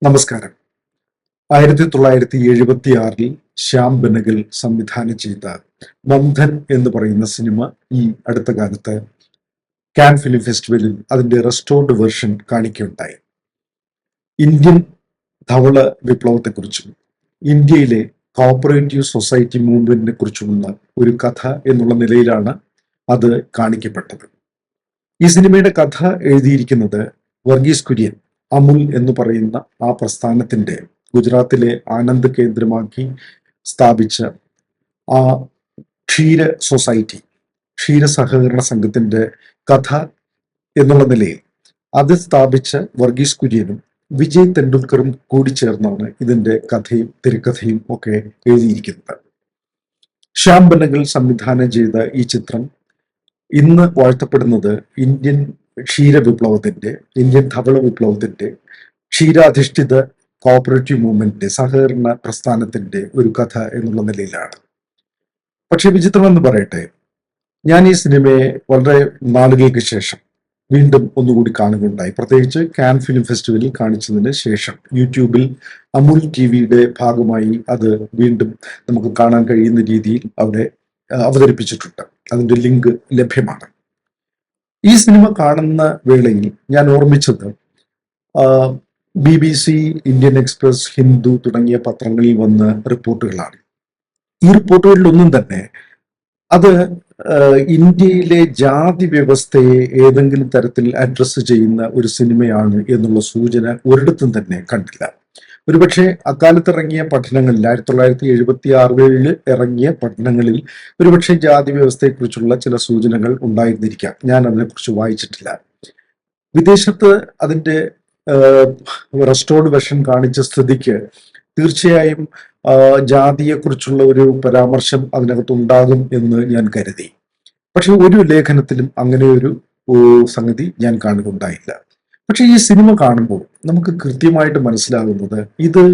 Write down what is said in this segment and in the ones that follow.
നമസ്കാരം. 1976 ശ്യാം ബെനഗൽ സംവിധാനം ചെയ്ത ബന്ധൻ എന്ന് പറയുന്ന സിനിമ ഈ അടുത്ത കാലത്ത് കാൻ ഫിലിം ഫെസ്റ്റിവലിൽ അതിന്റെ റെസ്റ്റോർഡ് വേർഷൻ കാണിക്കുകയുണ്ടായി. ഇന്ത്യൻ ധവള വിപ്ലവത്തെക്കുറിച്ചും ഇന്ത്യയിലെ കോപ്പറേറ്റീവ് സൊസൈറ്റി മൂവ്മെന്റിനെ കുറിച്ചുമുള്ള ഒരു കഥ എന്നുള്ള നിലയിലാണ് അത് കാണിക്കപ്പെട്ടത്. ഈ സിനിമയുടെ കഥ എഴുതിയിരിക്കുന്നത് വർഗീസ് കുര്യൻ, അമുൽ എന്ന് പറയുന്ന ആ പ്രസ്ഥാനത്തിന്റെ ഗുജറാത്തിലെ ആനന്ദ് കേന്ദ്രമാക്കി സ്ഥാപിച്ച ആ ക്ഷീര സൊസൈറ്റി, ക്ഷീര സഹകരണ സംഘത്തിന്റെ കഥ എന്നുള്ള നിലയിൽ അത് സ്ഥാപിച്ച വർഗീസ് കുര്യനും വിജയ് തെണ്ടുൽക്കറും കൂടി ചേർന്നാണ് ഇതിന്റെ കഥയും തിരക്കഥയും ഒക്കെ എഴുതിയിരിക്കുന്നത്. ശ്യാം ബെനഗൽ സംവിധാനം ചെയ്ത ഈ ചിത്രം ഇന്ന് വാഴ്ത്തപ്പെടുന്നത് ഇന്ത്യൻ ക്ഷീര വിപ്ലവത്തിന്റെ, ഇന്ത്യൻ ധവള വിപ്ലവത്തിന്റെ, ക്ഷീരാധിഷ്ഠിത കോപ്പറേറ്റീവ് മൂവ്മെന്റിന്റെ, സഹകരണ പ്രസ്ഥാനത്തിന്റെ ഒരു കഥ എന്നുള്ള നിലയിലാണ്. പക്ഷെ വിചിത്രം എന്ന് പറയട്ടെ, ഞാൻ ഈ സിനിമയെ വളരെ നാളുകൾക്ക് ശേഷം വീണ്ടും ഒന്നുകൂടി കാണുകയുണ്ടായി. പ്രത്യേകിച്ച് കാൻ ഫിലിം ഫെസ്റ്റിവലിൽ കാണിച്ചതിന് ശേഷം യൂട്യൂബിൽ അമുൽ ടിവിയുടെ ഭാഗമായി അത് വീണ്ടും നമുക്ക് കാണാൻ കഴിയുന്ന രീതിയിൽ അവിടെ അവതരിപ്പിച്ചിട്ടുണ്ട്. അതിന്റെ ലിങ്ക് ലഭ്യമാണ്. ഈ സിനിമ കാണുന്ന വേളയിൽ ഞാൻ ഓർമ്മിച്ചത് BBC, ഇന്ത്യൻ എക്സ്പ്രസ്, ഹിന്ദു തുടങ്ങിയ പത്രങ്ങളിൽ വന്ന റിപ്പോർട്ടുകളാണ്. ഈ റിപ്പോർട്ടുകളിലൊന്നും തന്നെ അത് ഇന്ത്യയിലെ ജാതി വ്യവസ്ഥയെ ഏതെങ്കിലും തരത്തിൽ അഡ്രസ്സ് ചെയ്യുന്ന ഒരു സിനിമയാണ് എന്നുള്ള സൂചന ഒരിടത്തും തന്നെ കണ്ടില്ല. ഒരുപക്ഷെ അക്കാലത്ത് ഇറങ്ങിയ പഠനങ്ങളിൽ, 1976 ഇറങ്ങിയ പഠനങ്ങളിൽ ഒരുപക്ഷെ ജാതി വ്യവസ്ഥയെക്കുറിച്ചുള്ള ചില സൂചനകൾ ഉണ്ടായിരുന്നിരിക്കാം. ഞാൻ അതിനെക്കുറിച്ച് വായിച്ചിട്ടില്ല. വിദേശത്ത് അതിന്റെ റെസ്റ്റോർഡ് വെർഷൻ കാണിച്ച സ്ഥിതിക്ക് തീർച്ചയായും ജാതിയെക്കുറിച്ചുള്ള ഒരു പരാമർശം അതിനകത്ത് ഉണ്ടാകും എന്ന് ഞാൻ കരുതി. പക്ഷെ ഒരു ലേഖനത്തിലും അങ്ങനെ ഒരു സംഗതി ഞാൻ കാണുകയുണ്ടായില്ല. പക്ഷെ ഈ സിനിമ കാണുമ്പോൾ നമുക്ക് കൃത്യമായിട്ട് മനസ്സിലാകുന്നത് ഇത്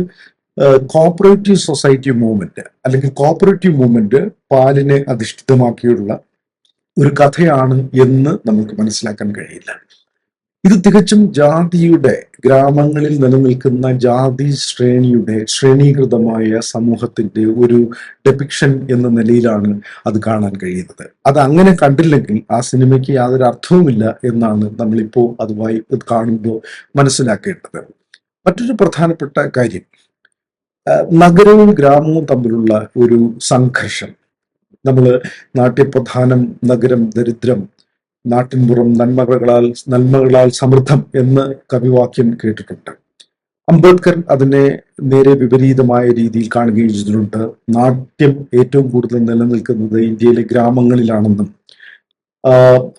കോപ്പറേറ്റീവ് സൊസൈറ്റി മൂവ്മെന്റ് അല്ലെങ്കിൽ കോപ്പറേറ്റീവ് മൂവ്മെന്റ് പാലിനെ അധിഷ്ഠിതമാക്കിയുള്ള ഒരു കഥയാണ് എന്ന് നമുക്ക് മനസ്സിലാക്കാൻ കഴിയില്ല. ഇത് തികച്ചും ജാതിയുടെ, ഗ്രാമങ്ങളിൽ നിലനിൽക്കുന്ന ജാതി ശ്രേണിയുടെ, ശ്രേണീകൃതമായ സമൂഹത്തിന്റെ ഒരു ഡെപിക്ഷൻ എന്ന നിലയിലാണ് അത് കാണാൻ കഴിയുന്നത്. അത് അങ്ങനെ കണ്ടില്ലെങ്കിൽ ആ സിനിമയ്ക്ക് യാതൊരു അർത്ഥവുമില്ല എന്നാണ് നമ്മളിപ്പോൾ അതുമായി കാണുമ്പോൾ മനസ്സിലാക്കേണ്ടത്. മറ്റൊരു പ്രധാനപ്പെട്ട കാര്യം, നഗരവും ഗ്രാമവും തമ്മിലുള്ള ഒരു സംഘർഷം. നമ്മൾ നാട്യപ്രധാനം നഗരം ദരിദ്രം, നാട്ടിൻപുറം നന്മകളാൽ സമൃദ്ധം എന്ന് കവിവാക്യം കേട്ടിട്ടുണ്ട്. അംബേദ്കർ അതിനെ നേരെ വിപരീതമായ രീതിയിൽ കാണുകയും ചെയ്തിട്ടുണ്ട്. നാട്യം ഏറ്റവും കൂടുതൽ നിലനിൽക്കുന്നത് ഇന്ത്യയിലെ ഗ്രാമങ്ങളിലാണെന്നും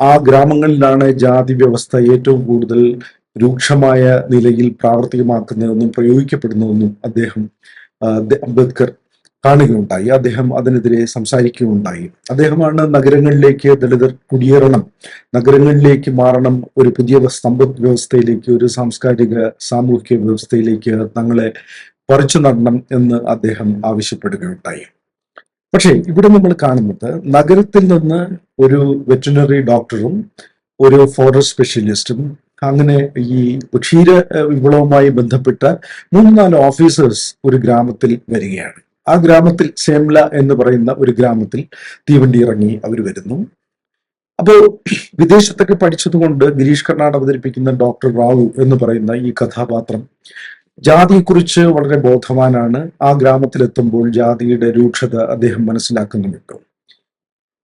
ആ ഗ്രാമങ്ങളിലാണ് ജാതി വ്യവസ്ഥ ഏറ്റവും കൂടുതൽ രൂക്ഷമായ നിലയിൽ പ്രാവർത്തികമാക്കുന്നതെന്നും പ്രയോഗിക്കപ്പെടുന്നതെന്നും അംബേദ്കർ കാണുകയുണ്ടായി. അദ്ദേഹം അതിനെതിരെ സംസാരിക്കുകയുണ്ടായി. അദ്ദേഹമാണ് നഗരങ്ങളിലേക്ക് ദളിതർ കുടിയേറണം, നഗരങ്ങളിലേക്ക് മാറണം, ഒരു പുതിയ സമ്പദ് വ്യവസ്ഥയിലേക്ക്, ഒരു സാംസ്കാരിക സാമൂഹിക വ്യവസ്ഥയിലേക്ക് തങ്ങളെ പറിച്ചു നടണം എന്ന് അദ്ദേഹം ആവശ്യപ്പെടുകയുണ്ടായി. പക്ഷേ ഇവിടെ നമ്മൾ കാണുന്നത്, നഗരത്തിൽ നിന്ന് ഒരു വെറ്റിനറി ഡോക്ടറും ഒരു ഫോറസ്റ്റ് സ്പെഷ്യലിസ്റ്റും അങ്ങനെ ഈ ക്ഷീര വിപ്ലവവുമായി ബന്ധപ്പെട്ട 3-4 ഓഫീസേഴ്സ് ഒരു ഗ്രാമത്തിൽ വരികയാണ്. ആ ഗ്രാമത്തിൽ, സേംല എന്ന് പറയുന്ന ഒരു ഗ്രാമത്തിൽ തീവണ്ടി ഇറങ്ങി അവർ വരുന്നു. അപ്പോൾ വിദേശത്തൊക്കെ പഠിച്ചതുകൊണ്ട് ഗിരീഷ് കർണാട് അവതരിപ്പിക്കുന്ന ഡോക്ടർ റാവു എന്ന് പറയുന്ന ഈ കഥാപാത്രം ജാതിയെക്കുറിച്ച് വളരെ ബോധവാനാണ്. ആ ഗ്രാമത്തിലെത്തുമ്പോൾ ജാതിയുടെ രൂക്ഷത അദ്ദേഹം മനസ്സിലാക്കുന്നുണ്ട്.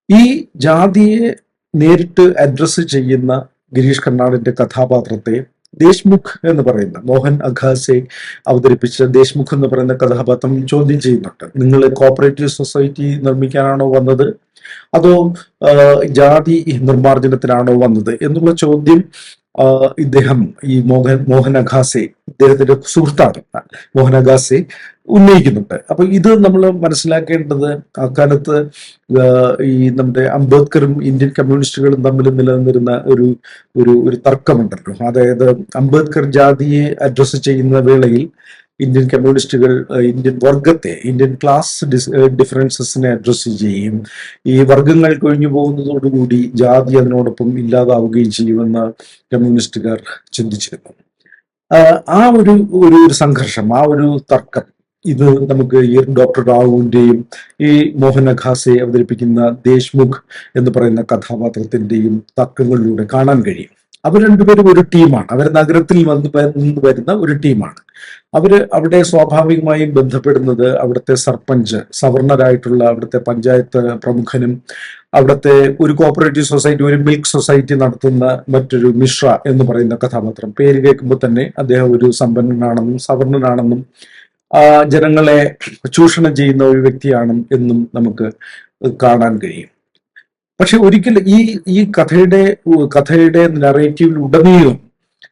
ഈ ജാതിയെ നേരിട്ട് അഡ്രസ്സ് ചെയ്യുന്ന ഗിരീഷ് കർണാടിന്റെ കഥാപാത്രത്തെ ദേശ്മുഖ് എന്ന് പറയുന്ന, മോഹൻ അഗാസെ അവതരിപ്പിച്ച ദേശ്മുഖ് എന്ന് പറയുന്ന കഥാപാത്രം ചോദ്യം ചെയ്യുന്നുണ്ട്. നിങ്ങൾ കോപ്പറേറ്റീവ് സൊസൈറ്റി നിർമ്മിക്കാനാണോ വന്നത്, അതോ ജാതി നിർമ്മാർജ്ജനത്തിനാണോ വന്നത് എന്നുള്ള ചോദ്യം ഈ മോഹൻ അഗാസെ, ഇദ്ദേഹത്തിന്റെ സുഹൃത്താണ് മോഹൻ അഗാസെ, ഉന്നയിക്കുന്നുണ്ട്. അപ്പൊ ഇത് നമ്മൾ മനസ്സിലാക്കേണ്ടത്, അക്കാലത്ത് ഈ നമ്മുടെ അംബേദ്കറും ഇന്ത്യൻ കമ്മ്യൂണിസ്റ്റുകളും തമ്മിൽ നിലനിന്നിരുന്ന ഒരു തർക്കമുണ്ടല്ലോ. അതായത് അംബേദ്കർ ജാതിയെ അഡ്രസ്സ് ചെയ്യുന്ന വേളയിൽ ഇന്ത്യൻ കമ്മ്യൂണിസ്റ്റുകൾ ഇന്ത്യൻ വർഗത്തെ, ഇന്ത്യൻ ക്ലാസ് ഡിഫറൻസസിനെ അഡ്രസ്സ് ചെയ്യുകയും ഈ വർഗങ്ങൾ കൊഴിഞ്ഞു പോകുന്നതോടുകൂടി ജാതി അതിനോടൊപ്പം ഇല്ലാതാവുകയും ചെയ്യുമെന്ന് കമ്മ്യൂണിസ്റ്റുകാർ ചിന്തിച്ചിരുന്നു. ആ ഒരു ഒരു ഒരു സംഘർഷം, ആ ഒരു തർക്കം, ഇത് നമുക്ക് ഈ ഡോക്ടർ റാവുവിന്റെയും ഈ മോഹൻ അഗാസെ അവതരിപ്പിക്കുന്ന ദേശ്മുഖ് എന്ന് പറയുന്ന കഥാപാത്രത്തിന്റെയും തർക്കങ്ങളിലൂടെ കാണാൻ കഴിയും. അവർ രണ്ടുപേരും ഒരു ടീമാണ്. അവർ നഗരത്തിൽ നിന്ന് വരുന്ന ഒരു ടീമാണ്. അവര് അവിടെ സ്വാഭാവികമായും ബന്ധപ്പെടുന്നത് അവിടുത്തെ സർപഞ്ച്, സവർണരായിട്ടുള്ള അവിടുത്തെ പഞ്ചായത്ത് പ്രമുഖനും, അവിടുത്തെ ഒരു കോപ്പറേറ്റീവ് സൊസൈറ്റി, ഒരു മിൽക്ക് സൊസൈറ്റി നടത്തുന്ന മറ്റൊരു മിശ്ര എന്ന് പറയുന്ന കഥാപാത്രം. പേര് കേൾക്കുമ്പോൾ തന്നെ അദ്ദേഹം ഒരു സമ്പന്നനാണെന്നും സവർണനാണെന്നും ജനങ്ങളെ ചൂഷണം ചെയ്യുന്ന ഒരു വ്യക്തിയാണ് എന്നും നമുക്ക് കാണാൻ കഴിയും. പക്ഷെ ഒരിക്കലും ഈ കഥയുടെ നറേറ്റീവിൽ ഉടനീളം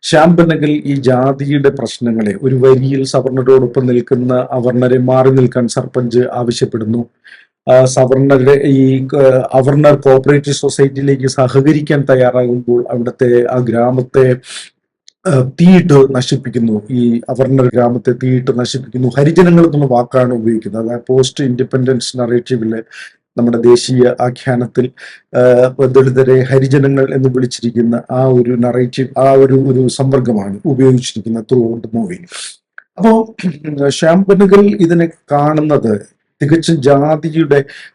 ശ്യാം ബെനഗൽ ഈ ജാതിയുടെ പ്രശ്നങ്ങളെ ഒരു വരിയിൽ സവർണരോടൊപ്പം നിൽക്കുന്ന അവർണരെ മാറി നിൽക്കാൻ സർപഞ്ച് ആവശ്യപ്പെടുന്നു. സവർണരുടെ അവർണർ കോപ്പറേറ്റീവ് സൊസൈറ്റിയിലേക്ക് സഹകരിക്കാൻ തയ്യാറാകുമ്പോൾ അവിടുത്തെ ആ ഗ്രാമത്തെ തീയിട്ട് നശിപ്പിക്കുന്നു. ഈ അവർണർ ഗ്രാമത്തെ തീയിട്ട് നശിപ്പിക്കുന്നു. ഹരിജനങ്ങൾ എന്നുള്ള വാക്കാണ് ഉപയോഗിക്കുന്നത്. അതായത് പോസ്റ്റ് ഇൻഡിപെൻഡൻസ് നറേറ്റീവില്, നമ്മുടെ ദേശീയ ആഖ്യാനത്തിൽ ദളിതരെ ഹരിജനങ്ങൾ എന്ന് വിളിച്ചിരിക്കുന്ന ആ ഒരു നറേറ്റീവ്, ആ ഒരു സമ്പർക്കമാണ് ഉപയോഗിച്ചിരിക്കുന്നത് ത്രൂ ഔട്ട് മൂവി. അപ്പോ ശ്യാം ബെനഗൽ ഇതിനെ കാണുന്നത് തികച്ചും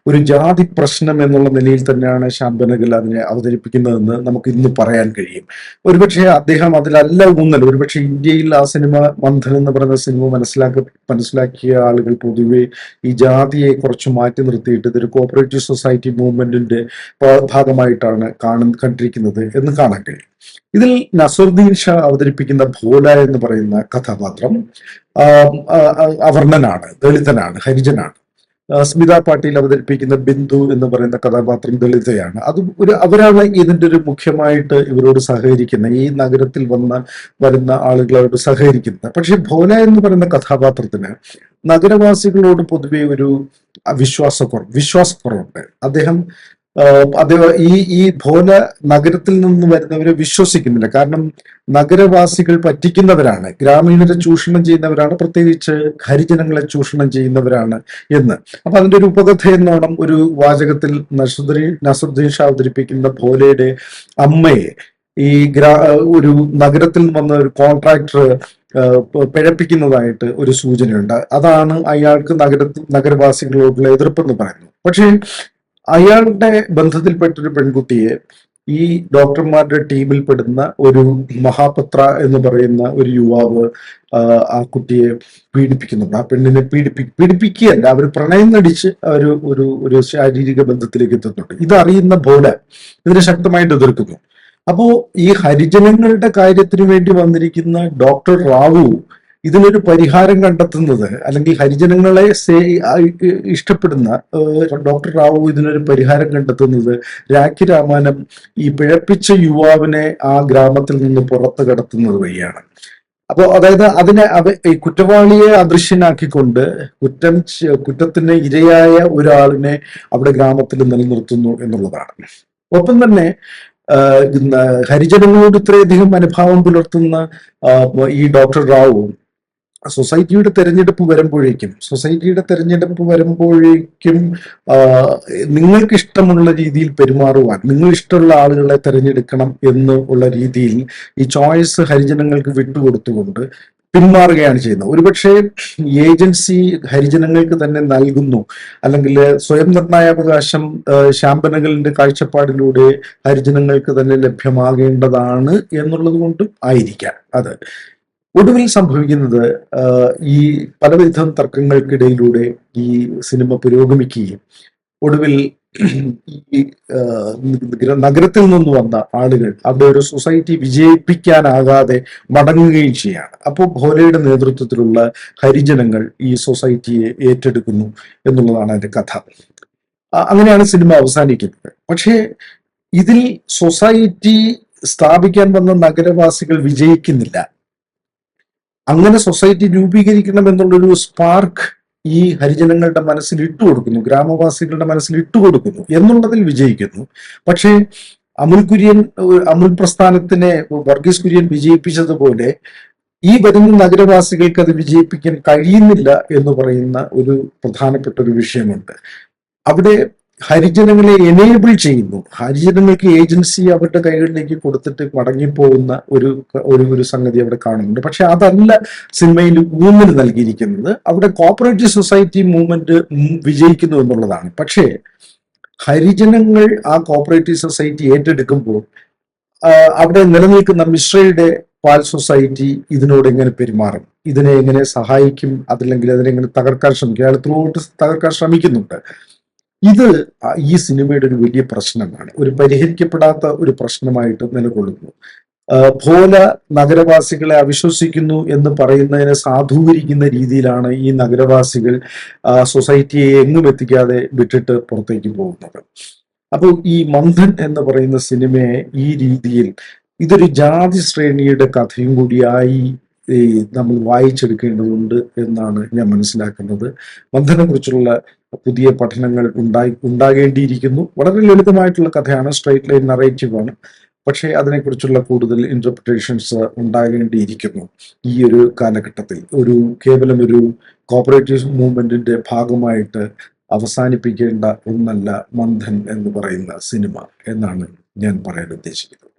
ഒരു ജാതി പ്രശ്നം എന്നുള്ള നിലയിൽ തന്നെയാണ് ശ്യാം ബെനഗൽ അതിനെ അവതരിപ്പിക്കുന്നതെന്ന് നമുക്ക് ഇന്ന് പറയാൻ കഴിയും. ഒരുപക്ഷെ അദ്ദേഹം അതിലല്ല ഊന്നൽ. ഒരുപക്ഷെ ഇന്ത്യയിൽ ആ സിനിമ മന്ഥൻ എന്ന് പറയുന്ന സിനിമ മനസ്സിലാക്കിയ ആളുകൾ പൊതുവെ ഈ ജാതിയെ കുറച്ച് മാറ്റി നിർത്തിയിട്ട് ഇതൊരു കോപ്പറേറ്റീവ് സൊസൈറ്റി മൂവ്മെന്റിന്റെ ഭാഗമായിട്ടാണ് കണ്ടിരിക്കുന്നത് എന്ന് കാണാൻ കഴിയും. ഇതിൽ നസറുദ്ദീൻ ഷാ അവതരിപ്പിക്കുന്ന ഭോല എന്ന് പറയുന്ന കഥാപാത്രം അവർണനാണ്, ദളിതനാണ്, ഹരിജനാണ്. സ്മിത പാട്ടീൽ അവതരിപ്പിക്കുന്ന ബിന്ദു എന്ന് പറയുന്ന കഥാപാത്രം ദളിതയാണ്. അവരാണ് ഇതിന്റെ ഒരു മുഖ്യമായിട്ട് ഇവരോട് സഹകരിക്കുന്നത്, ഈ നഗരത്തിൽ വരുന്ന ആളുകളോട് സഹകരിക്കുന്നത്. പക്ഷെ ഭോല എന്ന് പറയുന്ന കഥാപാത്രത്തിന് നഗരവാസികളോട് പൊതുവെ ഒരു വിശ്വാസക്കുറവുണ്ട്. അദ്ദേഹം ഈ ഭോല നഗരത്തിൽ നിന്ന് വരുന്നവരെ വിശ്വസിക്കുന്നില്ല. കാരണം നഗരവാസികൾ പറ്റിക്കുന്നവരാണ്, ഗ്രാമീണരെ ചൂഷണം ചെയ്യുന്നവരാണ്, പ്രത്യേകിച്ച് ഹരിജനങ്ങളെ ചൂഷണം ചെയ്യുന്നവരാണ് എന്ന്. അപ്പൊ അതിന്റെ ഒരു ഉപകഥ എന്നോണം ഒരു വാചകത്തിൽ നസറുദ്ദീൻ ഷാ അവതരിപ്പിക്കുന്ന ഭോലയുടെ അമ്മയെ ഒരു നഗരത്തിൽ വന്ന ഒരു കോൺട്രാക്ടർ പിഴപ്പിക്കുന്നതായിട്ട് ഒരു സൂചനയുണ്ട്. അതാണ് അയാൾക്ക് നഗരവാസികളോടുള്ള എതിർപ്പെന്ന് പറയുന്നു. പക്ഷേ അയാളുടെ ബന്ധത്തിൽപ്പെട്ടൊരു പെൺകുട്ടിയെ ഈ ഡോക്ടർമാരുടെ ടീമിൽ പെടുന്ന ഒരു മഹാപത്ര എന്ന് പറയുന്ന ഒരു യുവാവ് ആ കുട്ടിയെ പീഡിപ്പിക്കുന്നുണ്ട്. ആ പെണ്ണിനെ പീഡിപ്പിക്കുകയല്ല, അവർ പ്രണയം നടിച്ച് ഒരു ശാരീരിക ബന്ധത്തിലേക്ക് എത്തുന്നുണ്ട്. ഇതറിയുന്ന ഭോല ഇതിനെ ശക്തമായിട്ട് എതിർക്കുന്നു. അപ്പോ ഈ ഹരിജനങ്ങളുടെ കാര്യത്തിന് വേണ്ടി വന്നിരിക്കുന്ന ഡോക്ടർ റാവു ഇതിനൊരു പരിഹാരം കണ്ടെത്തുന്നത്, അല്ലെങ്കിൽ ഹരിജനങ്ങളെ ഇഷ്ടപ്പെടുന്ന ഡോക്ടർ റാവു ഇതിനൊരു പരിഹാരം കണ്ടെത്തുന്നത് രാഖി രാമാനം ഈ പിഴപ്പിച്ച യുവാവിനെ ആ ഗ്രാമത്തിൽ നിന്ന് പുറത്ത് കടത്തുന്നത് വഴിയാണ്. അപ്പോൾ അതായത് ഈ കുറ്റവാളിയെ അദൃശ്യനാക്കിക്കൊണ്ട് കുറ്റത്തിന് ഇരയായ ഒരാളിനെ അവിടെ ഗ്രാമത്തിൽ നിലനിർത്തുന്നു എന്നുള്ളതാണ്. ഒപ്പം തന്നെ ഹരിജനങ്ങളോട് ഇത്രയധികം അനുഭാവം പുലർത്തുന്ന ഈ ഡോക്ടർ റാവു സൊസൈറ്റിയുടെ തെരഞ്ഞെടുപ്പ് വരുമ്പോഴേക്കും നിങ്ങൾക്ക് ഇഷ്ടമുള്ള രീതിയിൽ പെരുമാറുവാൻ, നിങ്ങൾ ഇഷ്ടമുള്ള ആളുകളെ തെരഞ്ഞെടുക്കണം എന്നുള്ള രീതിയിൽ ഈ ചോയ്സ് ഹരിജനങ്ങൾക്ക് വിട്ടുകൊടുത്തുകൊണ്ട് പിന്മാറുകയാണ് ചെയ്യുന്നത്. ഒരുപക്ഷെ ഏജൻസി ഹരിജനങ്ങൾക്ക് തന്നെ നൽകുന്നു, അല്ലെങ്കിൽ സ്വയം നിർണയാവകാശം ശ്യാം ബെനഗലിന്റെ കാഴ്ചപ്പാടിലൂടെ ഹരിജനങ്ങൾക്ക് തന്നെ ലഭ്യമാകേണ്ടതാണ് എന്നുള്ളത് കൊണ്ടും ആയിരിക്കാം അത്. ഒടുവിൽ സംഭവിക്കുന്നത് ഈ പലവിധം തർക്കങ്ങൾക്കിടയിലൂടെ ഈ സിനിമ പുരോഗമിക്കുകയും ഒടുവിൽ ഈ നഗരത്തിൽ നിന്ന് വന്ന ആളുകൾ അവിടെ ഒരു സൊസൈറ്റി വിജയിപ്പിക്കാനാകാതെ മടങ്ങുകയും ചെയ്യാണ്. അപ്പോൾ ഭോലയുടെ നേതൃത്വത്തിലുള്ള ഹരിജനങ്ങൾ ഈ സൊസൈറ്റിയെ ഏറ്റെടുക്കുന്നു എന്നുള്ളതാണ് അതിന്റെ കഥ. അങ്ങനെയാണ് സിനിമ അവസാനിക്കുന്നത്. പക്ഷേ ഇതിൽ സൊസൈറ്റി സ്ഥാപിക്കാൻ വന്ന നഗരവാസികൾ വിജയിക്കുന്നില്ല. അങ്ങനെ സൊസൈറ്റി രൂപീകരിക്കണം എന്നുള്ളൊരു സ്പാർക്ക് ഈ ഹരിജനങ്ങളുടെ മനസ്സിൽ ഇട്ടുകൊടുക്കുന്നു, ഗ്രാമവാസികളുടെ മനസ്സിൽ ഇട്ടുകൊടുക്കുന്നു എന്നുള്ളതിൽ വിജയിക്കുന്നു. പക്ഷേ അമുൽ പ്രസ്ഥാനത്തിനെ വർഗീസ് കുര്യൻ വിജയിപ്പിച്ചതുപോലെ ഈ വരുന്ന നഗരവാസികൾക്ക് അത് വിജയിപ്പിക്കാൻ കഴിയുന്നില്ല എന്ന് പറയുന്ന ഒരു പ്രധാനപ്പെട്ട ഒരു വിഷയമുണ്ട്. അവിടെ ഹരിജനങ്ങളെ എനേബിൾ ചെയ്യുന്നു. ഹരിജനങ്ങൾക്ക് ഏജൻസി അവരുടെ കൈകളിലേക്ക് കൊടുത്തിട്ട് മടങ്ങിപ്പോകുന്ന ഒരു സംഗതി അവിടെ കാണുന്നുണ്ട്. പക്ഷെ അതല്ല സിനിമയിൽ ഊന്നൽ നൽകിയിരിക്കുന്നത്. അവിടെ കോപ്പറേറ്റീവ് സൊസൈറ്റി മൂവ്മെന്റ് വിജയിക്കുന്നു എന്നുള്ളതാണ്. പക്ഷേ ഹരിജനങ്ങൾ ആ കോപ്പറേറ്റീവ് സൊസൈറ്റി ഏറ്റെടുക്കുമ്പോൾ അവിടെ നിലനിൽക്കുന്ന മിശ്രയുടെ പാൽ സൊസൈറ്റി ഇതിനോട് എങ്ങനെ പെരുമാറും, ഇതിനെ എങ്ങനെ സഹായിക്കും, അതല്ലെങ്കിൽ അതിനെങ്ങനെ തകർക്കാൻ ശ്രമിക്കും, അയാൾ ത്രൂ ഔട്ട് തകർക്കാൻ ശ്രമിക്കുന്നുണ്ട്. ഇത് ഈ സിനിമയുടെ ഒരു വലിയ പ്രശ്നമാണ്, ഒരു പരിഹരിക്കപ്പെടാത്ത ഒരു പ്രശ്നമായിട്ട് നിലകൊള്ളുന്നു. ഭോല നഗരവാസികളെ അവിശ്വസിക്കുന്നു എന്ന് പറയുന്നതിനെ സാധൂകരിക്കുന്ന രീതിയിലാണ് ഈ നഗരവാസികൾ സൊസൈറ്റിയെ എങ്ങും എത്തിക്കാതെ വിട്ടിട്ട് പുറത്തേക്ക് പോകുന്നത്. അപ്പോൾ ഈ മന്ഥൻ എന്ന് പറയുന്ന സിനിമയെ ഈ രീതിയിൽ ഇതൊരു ജാതി ശ്രേണിയുടെ കഥയും കൂടിയായി നമ്മൾ വായിച്ചെടുക്കേണ്ടതുണ്ട് എന്നാണ് ഞാൻ മനസ്സിലാക്കുന്നത്. മന്ഥനെ കുറിച്ചുള്ള പുതിയ പഠനങ്ങൾ ഉണ്ടാകേണ്ടിയിരിക്കുന്നു. വളരെ ലളിതമായിട്ടുള്ള കഥയാണ്, സ്ട്രൈറ്റ് ലൈൻ നറേറ്റീവാണ്. പക്ഷേ അതിനെക്കുറിച്ചുള്ള കൂടുതൽ ഇന്റർപ്രിട്ടേഷൻസ് ഉണ്ടാകേണ്ടിയിരിക്കുന്നു. ഈ ഒരു കാലഘട്ടത്തിൽ കേവലം ഒരു കോപ്പറേറ്റീവ് മൂവ്മെന്റിന്റെ ഭാഗമായിട്ട് അവസാനിപ്പിക്കേണ്ട ഒന്നല്ല മന്ഥൻ എന്ന് പറയുന്ന സിനിമ എന്നാണ് ഞാൻ പറയാൻ ഉദ്ദേശിക്കുന്നത്.